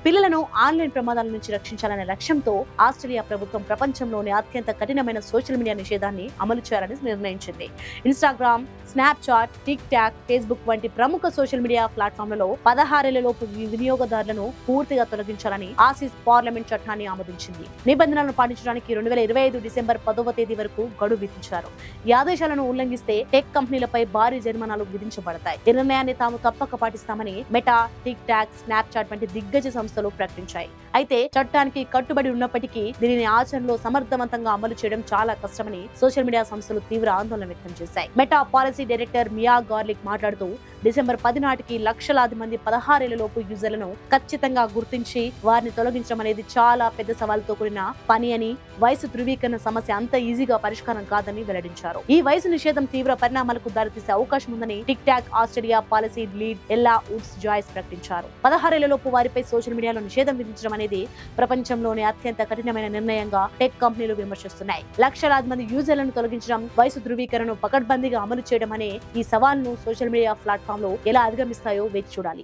పిల్లలను ఆన్లైన్ ప్రమాదాల నుంచి రక్షించాలనే లక్ష్యంతో ఆస్ట్రేలియా ప్రభుత్వం ప్రపంచంలోని అత్యంత కఠినమైన సోషల్ మీడియా నిషేధాన్ని అమలు చేయాలని నిర్ణయించింది. Instagram, Snapchat, tick talk, Facebook వంటి ప్రముఖ సోషల్ మీడియా ప్లాట్ఫామ్లలో 16 ఏళ్లలోపు వినియోగదారులను పూర్తిగా తొలగించాలని ఆసీస్ పార్లమెంట్ చట్టాన్ని ఆమోదించింది. నిబంధనలను పాటించడానికి 2025 డిసెంబర్ 10వ తేదీ వరకు గడువు విధించారు. ఈ ఆదేశాలను ఉల్లంఘిస్తే టెక్ కంపెనీలపై భారీ జరిమానాలు విధించబడతాయి. ఈ నిర్ణయాన్ని తాము తప్పక పాటిస్తామని మెటా, టిక్ టాక్, స్నాప్చాట్ వంటి దిగ్గజ సంస్థలు ప్రకటించాయి. అయితే చట్టానికి కట్టుబడి ఉన్నప్పటికీ దీనిని ఆచరణలో సమర్థవంతంగా అమలు చేయడం చాలా కష్టమని సోషల్ మీడియా సంస్థలు తీవ్ర ఆందోళన వ్యక్తం చేశాయి. మెటా పాలసీ డైరెక్టర్ మియా గార్లిక్ మాట్లాడుతూ, డిసెంబర్ 10 నాటికి లక్షలాది మంది 16 ఏళ్లలోపు యూజర్లను ఖచ్చితంగా గుర్తించి వారిని తొలగించడం అనేది చాలా పెద్ద సవాలుతో కూడిన పని అని, వయసు ధృవీకరణ సమస్య అంత ఈజీగా పరిష్కారం కాదని వెల్లడించారు. ఈ వయసు నిషేధం తీవ్ర పరిణామాలకు దారితీసే అవకాశం ఉందని tick talk Australia policy lead ఎల్లా వుడ్స్ జాయిస్ ప్రకటించారు. 16 ఏళ్లలోపు వారిపై సోషల్ మీడియాలో నిషేధం విధించడం అనేది ప్రపంచంలోనే అత్యంత కఠినమైన నిర్ణయంగా టెక్ కంపెనీలు విమర్శిస్తున్నాయి. లక్షలాది మంది యూజర్లను తొలగించడం, వయసు ధృవీకరణను పకడ్బందీగా అమలు చేయడం అనే ఈ సవాల్ను సోషల్ మీడియా ప్లాట్ఫామ్లు ఎలా అధిగమిస్తాయో వేచి చూడాలి.